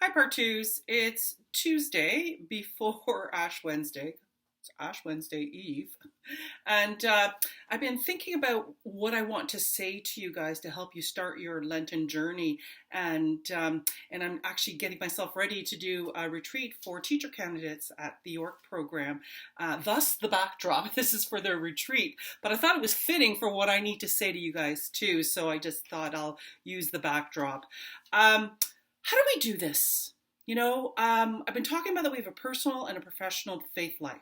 Hi, part twos. It's Tuesday before Ash Wednesday. It's Ash Wednesday Eve. And I've been thinking about what I want to say to you guys to help you start your Lenten journey. And I'm actually getting myself ready to do a retreat for teacher candidates at the York program. Thus, the backdrop. This is for their retreat. But I thought it was fitting for what I need to say to you guys, too. So I just thought I'll use the backdrop. How do we do this? I've been talking about that we have a personal and a professional faith life.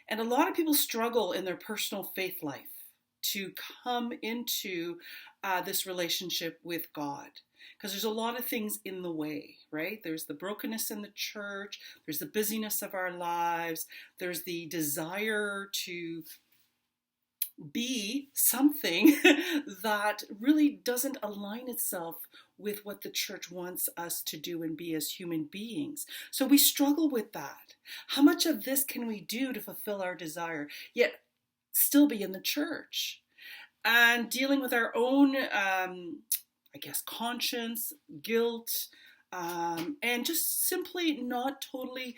And a lot of people struggle in their personal faith life to come into this relationship with God. Because there's a lot of things in the way, right? There's the brokenness in the church, there's the busyness of our lives, there's the desire to be something that really doesn't align itself with what the church wants us to do and be as human beings. So we struggle with that. How much of this can we do to fulfill our desire, yet still be in the church? And dealing with our own, conscience, guilt, and just simply not totally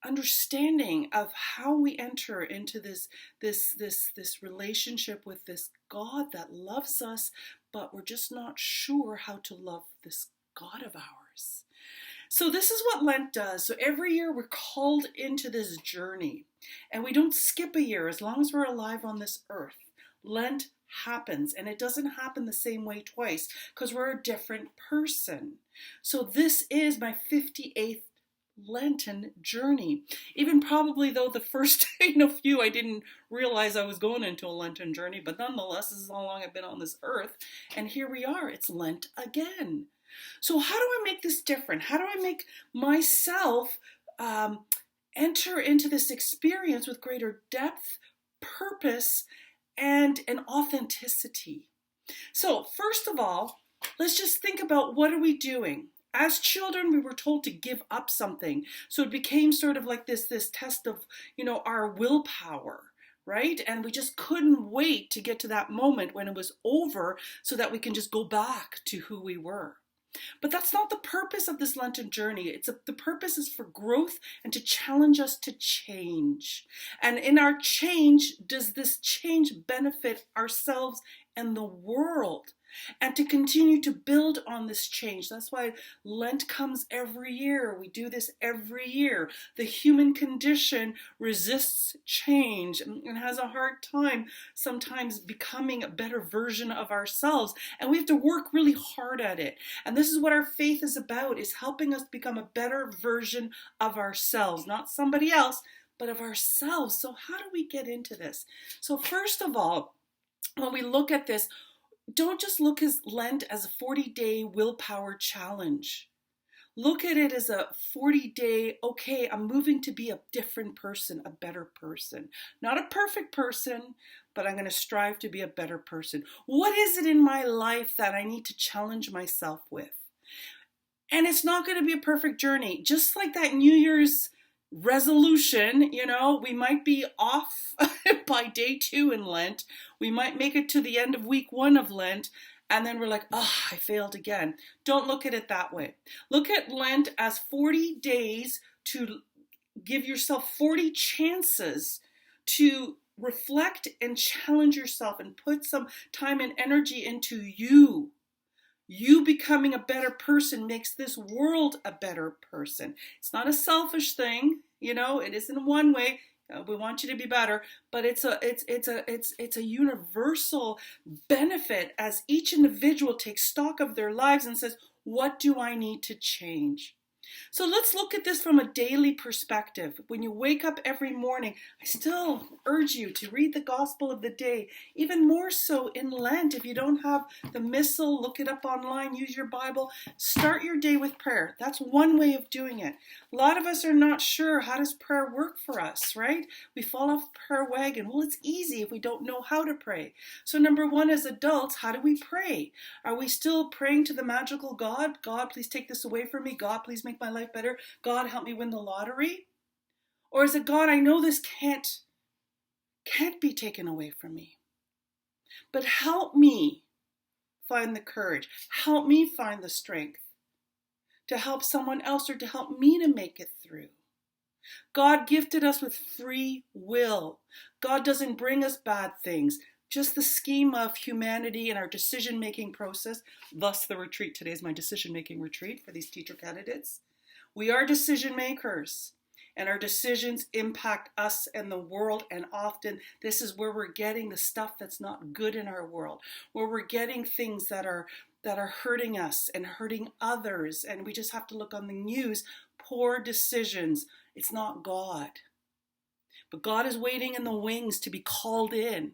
understanding of how we enter into this relationship with this God that loves us, but we're just not sure how to love this God of ours. So this is what Lent does. So every year we're called into this journey, and we don't skip a year as long as we're alive on this earth. Lent happens, and it doesn't happen the same way twice because we're a different person. So this is my 58th Lenten journey. Even probably though the first few I didn't realize I was going into a Lenten journey, but nonetheless this is how long I've been on this earth, and here we are. It's Lent again. So how do I make this different? How do I make myself enter into this experience with greater depth, purpose, and an authenticity? So first of all, let's just think about, what are we doing? As children, we were told to give up something. So it became sort of like this test of, our willpower, right? And we just couldn't wait to get to that moment when it was over so that we can just go back to who we were. But that's not the purpose of this Lenten journey. The purpose is for growth and to challenge us to change. And in our change, does this change benefit ourselves and the world? And to continue to build on this change. That's why Lent comes every year. We do this every year. The human condition resists change and has a hard time sometimes becoming a better version of ourselves. And we have to work really hard at it. And this is what our faith is about, is helping us become a better version of ourselves. Not somebody else, but of ourselves. So how do we get into this? So first of all, when we look at this, don't just look at Lent as a 40-day willpower challenge. Look at it as a 40-day, okay, I'm moving to be a different person, a better person. Not a perfect person, but I'm going to strive to be a better person. What is it in my life that I need to challenge myself with? And it's not going to be a perfect journey. Just like that New Year's resolution, we might be off by day 2 in Lent. We might make it to the end of week 1 of Lent, and then we're like, I failed again. Don't look at it that way. Look at Lent as 40 days to give yourself 40 chances to reflect and challenge yourself and put some time and energy into you. You becoming a better person makes this world a better person. It's not a selfish thing, it isn't one way. We want you to be better, but it's a universal benefit as each individual takes stock of their lives and says, what do I need to change? So let's look at this from a daily perspective. When you wake up every morning, I still urge you to read the Gospel of the day, even more so in Lent. If you don't have the Missal, look it up online, use your Bible. Start your day with prayer. That's one way of doing it. A lot of us are not sure, how does prayer work for us, right? We fall off the prayer wagon. Well, it's easy if we don't know how to pray. So number one, as adults, how do we pray? Are we still praying to the magical God? God, please take this away from me. God, please make my life better. God, help me win the lottery. Or is it, God, I know this can't be taken away from me, but help me find the courage. Help me find the strength to help someone else or to help me to make it through. God gifted us with free will. God doesn't bring us bad things, just the scheme of humanity and our decision-making process. Thus, the retreat today is my decision-making retreat for these teacher candidates. We are decision makers, and our decisions impact us and the world, and often this is where we're getting the stuff that's not good in our world, where we're getting things that are hurting us and hurting others, and we just have to look on the news. Poor decisions. It's not God. But God is waiting in the wings to be called in.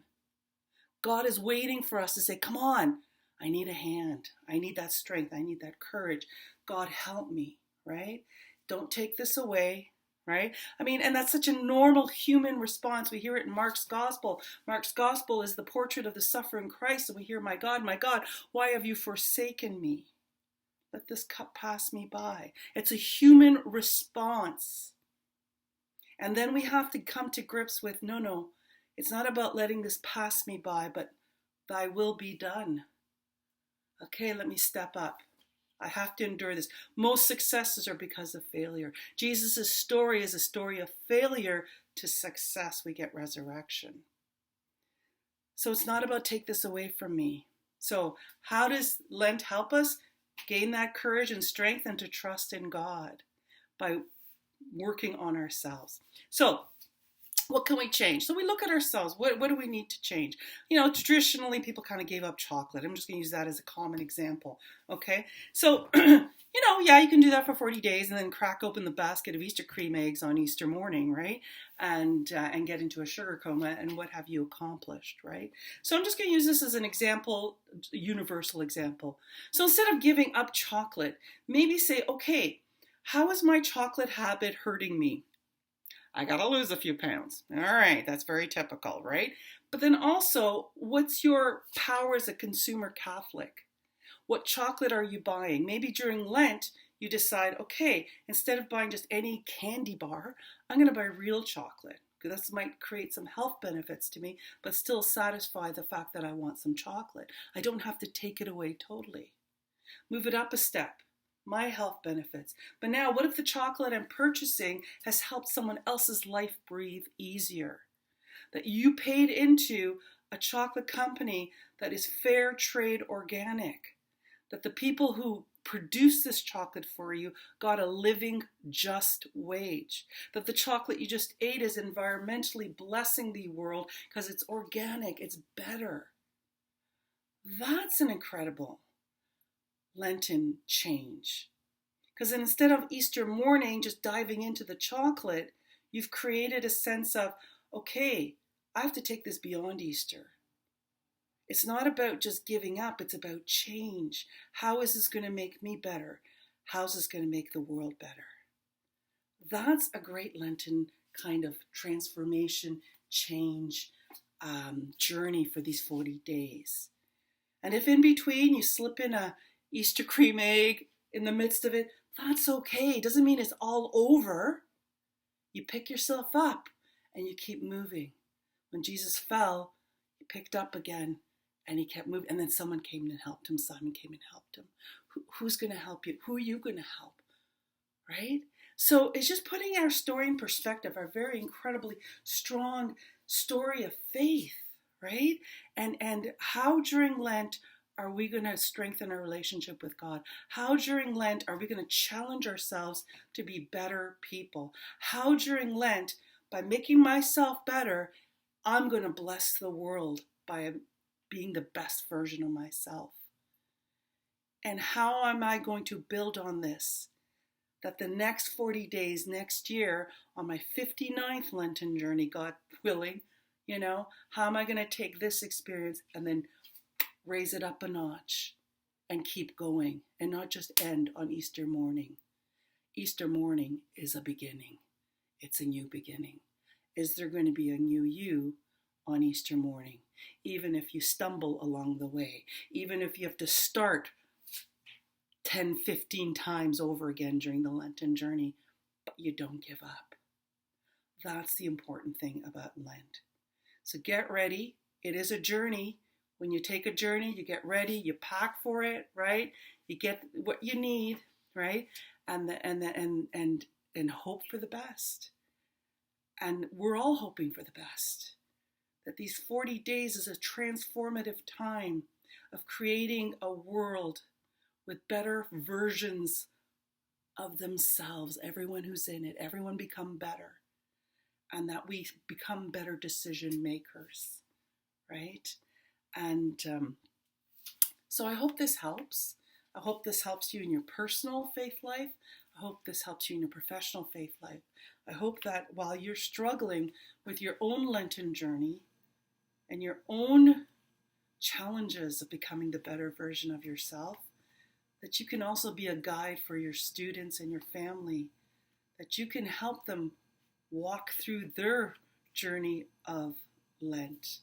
God is waiting for us to say, come on, I need a hand. I need that strength. I need that courage. God, help me, right? Don't take this away, right? I mean, and that's such a normal human response. We hear it in Mark's gospel. Mark's gospel is the portrait of the suffering Christ. And we hear, my God, why have you forsaken me? Let this cup pass me by. It's a human response. And then we have to come to grips with, no, it's not about letting this pass me by, but thy will be done. Okay, let me step up. I have to endure this. Most successes are because of failure. Jesus' story is a story of failure to success. We get resurrection. So it's not about take this away from me. So how does Lent help us gain that courage and strength and to trust in God? By working on ourselves. So what can we change? So we look at ourselves. What do we need to change? Traditionally people kind of gave up chocolate. I'm just going to use that as a common example. Okay. So, you can do that for 40 days and then crack open the basket of Easter cream eggs on Easter morning, right? And get into a sugar coma, and what have you accomplished, right? So I'm just going to use this as an example, a universal example. So instead of giving up chocolate, maybe say, okay, how is my chocolate habit hurting me? I got to lose a few pounds. All right, that's very typical, right? But then also, what's your power as a consumer Catholic? What chocolate are you buying? Maybe during Lent, you decide, okay, instead of buying just any candy bar, I'm going to buy real chocolate. Because this might create some health benefits to me, but still satisfy the fact that I want some chocolate. I don't have to take it away totally. Move it up a step. My health benefits. But now, what if the chocolate I'm purchasing has helped someone else's life breathe easier? That you paid into a chocolate company that is fair trade organic. That the people who produced this chocolate for you got a living, just wage. That the chocolate you just ate is environmentally blessing the world because it's organic, it's better. That's an incredible Lenten change. Because instead of Easter morning just diving into the chocolate, you've created a sense of, okay, I have to take this beyond Easter. It's not about just giving up, it's about change. How is this going to make me better? How's this going to make the world better? That's a great Lenten kind of transformation, change, journey for these 40 days. And if in between you slip in a Easter cream egg in the midst of it, that's okay. It doesn't mean it's all over. You pick yourself up and you keep moving. When Jesus fell, he picked up again and he kept moving. And then someone came and helped him. Simon came and helped him. Who's going to help you? Who are you going to help? Right? So it's just putting our story in perspective, our very incredibly strong story of faith, right? And how during Lent are we going to strengthen our relationship with God? How during Lent are we going to challenge ourselves to be better people? How during Lent, by making myself better, I'm going to bless the world by being the best version of myself? And how am I going to build on this? That the next 40 days next year, on my 59th Lenten journey, God willing, how am I going to take this experience and then raise it up a notch and keep going and not just end on Easter morning? Easter morning is a beginning. It's a new beginning. Is there going to be a new you on Easter morning? Even if you stumble along the way, even if you have to start 10, 15 times over again during the Lenten journey, but you don't give up. That's the important thing about Lent. So get ready. It is a journey. When you take a journey, you get ready, you pack for it, right? You get what you need. right? And hope for the best. And we're all hoping for the best. That these 40 days is a transformative time of creating a world with better versions of themselves, everyone who's in it, everyone become better, and that we become better decision makers, right? And so I hope this helps. I hope this helps you in your personal faith life. I hope this helps you in your professional faith life. I hope that while you're struggling with your own Lenten journey and your own challenges of becoming the better version of yourself, that you can also be a guide for your students and your family, that you can help them walk through their journey of Lent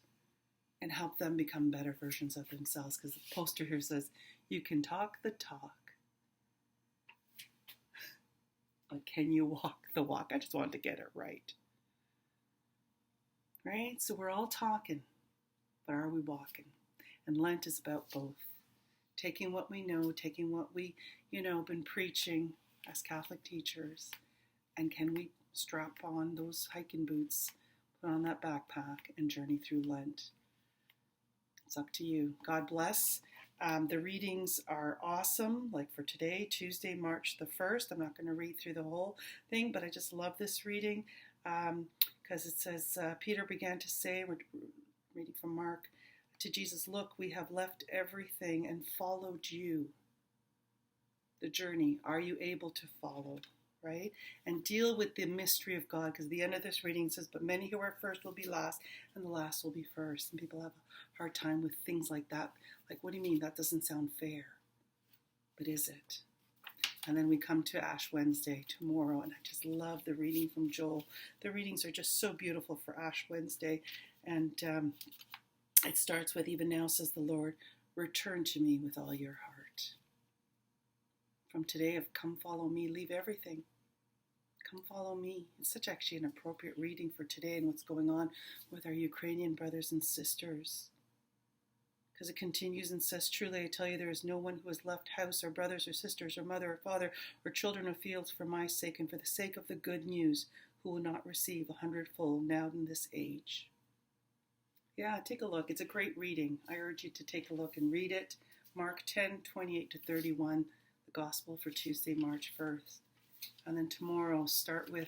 and help them become better versions of themselves. Because the poster here says, you can talk the talk, but can you walk the walk? I just wanted to get it right. Right? So we're all talking, but are we walking? And Lent is about both. Taking what we know, taking what we, been preaching as Catholic teachers, and can we strap on those hiking boots, put on that backpack, and journey through Lent? It's up to you. God bless. The readings are awesome. Like for today, Tuesday, March the 1st. I'm not going to read through the whole thing, but I just love this reading because it says, Peter began to say, we're reading from Mark, to Jesus, look, we have left everything and followed you. The journey, are you able to follow, right? And deal with the mystery of God, because the end of this reading says, but many who are first will be last, and the last will be first. And people have a hard time with things like that. Like, what do you mean? That doesn't sound fair. But is it? And then we come to Ash Wednesday tomorrow, and I just love the reading from Joel. The readings are just so beautiful for Ash Wednesday. And it starts with, even now, says the Lord, return to me with all your heart. From today of come follow me, leave everything. Come follow me. It's such actually an appropriate reading for today and what's going on with our Ukrainian brothers and sisters. Because it continues and says, truly I tell you, there is no one who has left house or brothers or sisters or mother or father or children or fields for my sake and for the sake of the good news who will not receive 100-fold now in this age. Yeah, take a look. It's a great reading. I urge you to take a look and read it. Mark 10:28-31, the Gospel for Tuesday, March 1st. And then tomorrow, start with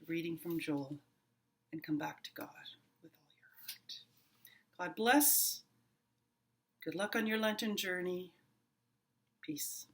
the reading from Joel and come back to God with all your heart. God bless. Good luck on your Lenten journey. Peace.